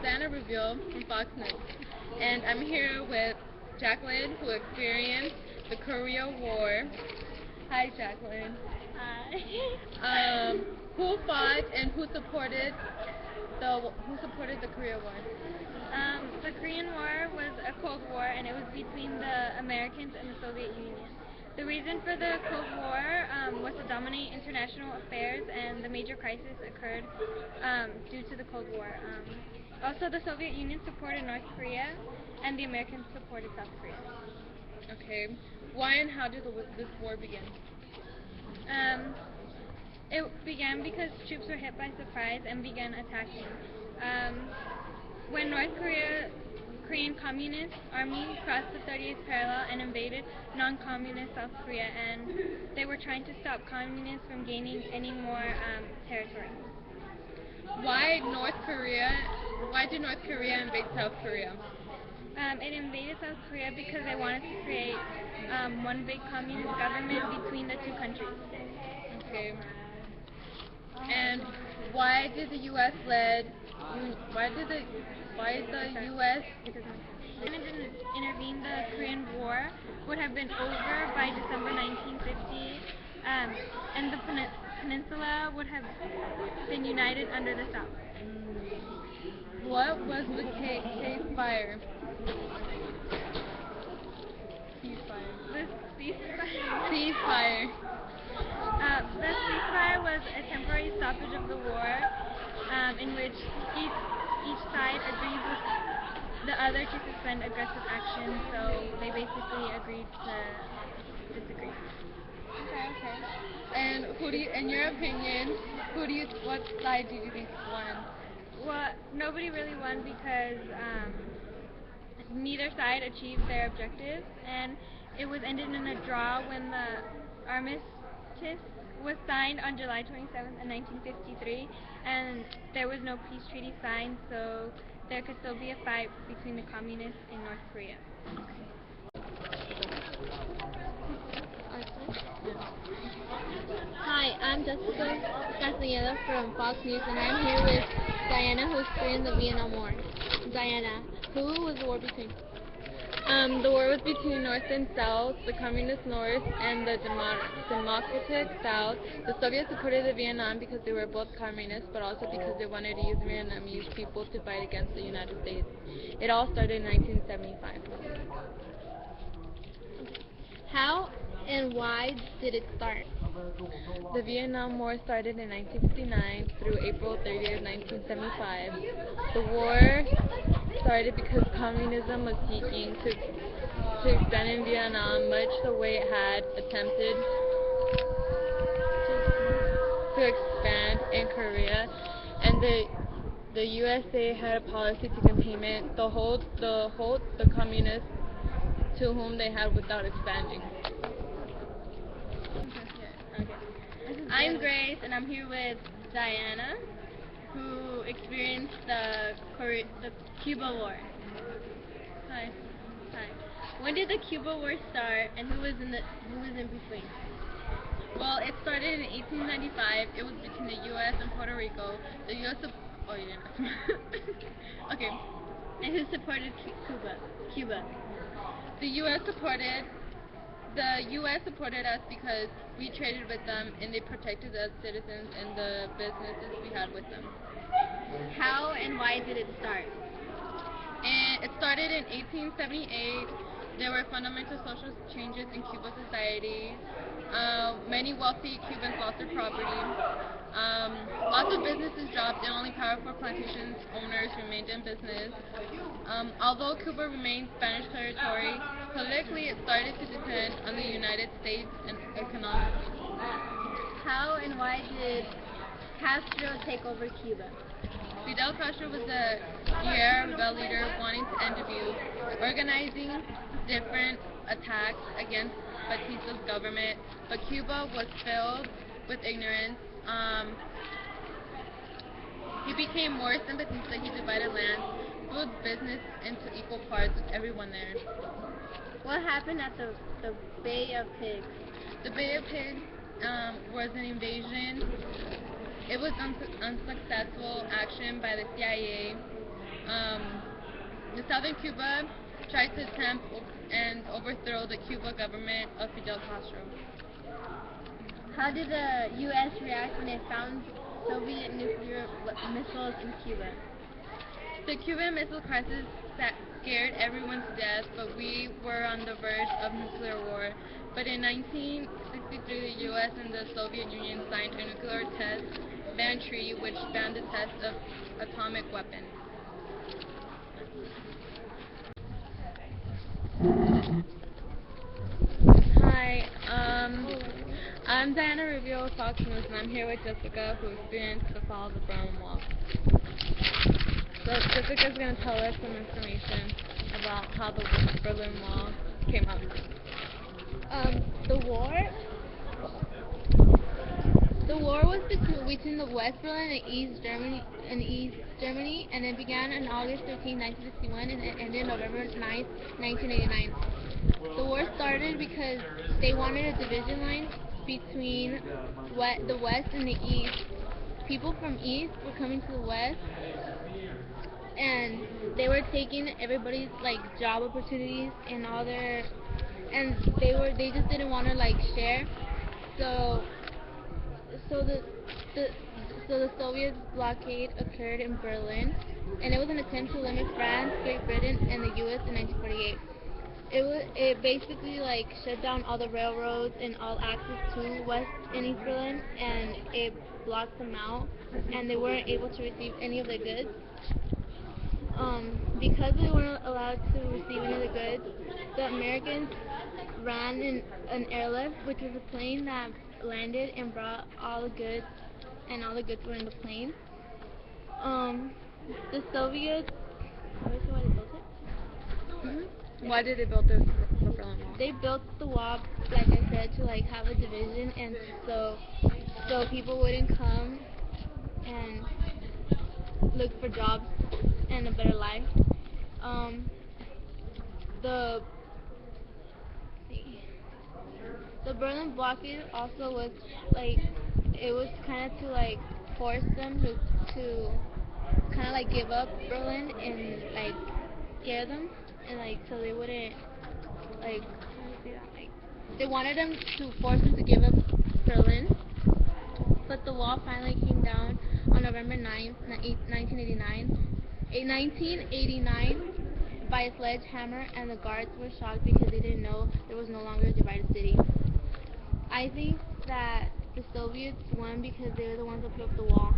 Diana Reveal from Fox News, and I'm here with Jacqueline, who experienced the Korea War. Hi, Jacqueline. Hi. Who fought and who supported the Korea War? The Korean War was a Cold War, and it was between the Americans and the Soviet Union. The reason for the Cold War was to dominate international affairs, and the major crisis occurred due to the Cold War. Also, the Soviet Union supported North Korea, and the Americans supported South Korea. Okay. Why and how did this war begin? It began because troops were hit by surprise and began attacking. When Korean Communist Army crossed the 30th parallel and invaded non-communist South Korea, and they were trying to stop communists from gaining any more territory. Why did North Korea invade South Korea? It invaded South Korea because they wanted to create one big communist government between the two countries. Okay. And why did the U.S. Didn't intervene, the Korean War would have been over by December 1950, and the peninsula would have been united under the South. What was the ceasefire? Ceasefire. The ceasefire was a temporary stoppage of the war, in which each side agreed with the other to suspend aggressive action. So they basically agreed to disagree. Okay. And in your opinion, what side do you think won? Well, nobody really won because neither side achieved their objectives, and it was ended in a draw when the armistice was signed on July 27th, 1953, and there was no peace treaty signed, so there could still be a fight between the communists in North Korea. Hi, I'm Jessica Castaneda from Fox News, and I'm here with Diana, who experienced the Vietnam War. Diana, who was the war between? The war was between North and South, the Communist North and the Democratic South. The Soviets supported the Vietnam because they were both communists, but also because they wanted to use Vietnamese people to fight against the United States. It all started in 1975. How and why did it start? The Vietnam War started in 1959 through April 30th, 1975. The war started because communism was seeking to extend in Vietnam much the way it had attempted to expand in Korea, and the USA had a policy to containment the communists to whom they had without expanding. I'm Grace, and I'm here with Diana, who experienced the Cuba War. Hi. When did the Cuba War start, and who was in between? Well, it started in 1895. It was between the U.S. and Puerto Rico. The U.S. Okay. And who supported Cuba? The U.S. supported us because we traded with them, and they protected us citizens and the businesses we had with them. How and why did it start? And it started in 1878. There were fundamental social changes in Cuban society. Many wealthy Cubans lost their property. Lots of businesses dropped, and only powerful plantation owners remained in business. Although Cuba remained Spanish territory, politically it started to depend on the United States and economically. How and why did Castro take over Cuba? Fidel Castro was a guerrilla rebel leader wanting to end abuse, organizing different attacks against Batista's government, but Cuba was filled with ignorance. He became worse than Batista. He divided land, split business into equal parts with everyone there. What happened at the Bay of Pigs? The Bay of Pigs was an invasion. It was unsuccessful action by the CIA. Um, the southern Cuba tried to attempt and overthrow the Cuba government of Fidel Castro. How did the U.S. react when it found Soviet nuclear missiles in Cuba? The Cuban Missile Crisis scared everyone to death, but we were on the verge of nuclear war. But in 1963, the U.S. and the Soviet Union signed a nuclear test ban treaty which banned the test of atomic weapons. Hi, I'm Diana Rubio with Fox News, and I'm here with Jessica, who experienced the fall of the Berlin Wall. So Jessica's going to tell us some information about how the Berlin Wall came up. The war was between the West Berlin and East Germany, and it began on August 13, 1961, and it ended November 9, 1989. The war started because they wanted a division line between the West and the East. People from East were coming to the West, and they were taking everybody's job opportunities and all their, and they just didn't want to share. So the Soviet blockade occurred in Berlin, and it was an attempt to limit France, Great Britain, and the U.S. in 1948. It basically shut down all the railroads and all access to West and East Berlin, and it blocked them out, and they weren't able to receive any of the goods. Because they weren't allowed to receive any of the goods, the Americans ran an airlift, which was a plane that landed and brought all the goods, and all the goods were in the plane. The Soviets, why they built it? Mm-hmm. Why did they build the Berlin Wall? They built the wall, like I said, to have a division, and so people wouldn't come and look for jobs and a better life. The Berlin blockade also was it was kind of to force them to kind of give up Berlin and scare them, and so they wouldn't how do you say that? They wanted them to force them to give up Berlin, but the wall finally came down on November 9th, 1989. In 1989, by a sledgehammer, and the guards were shocked because they didn't know there was no longer a divided city. I think that the Soviets won because they were the ones that put up the wall.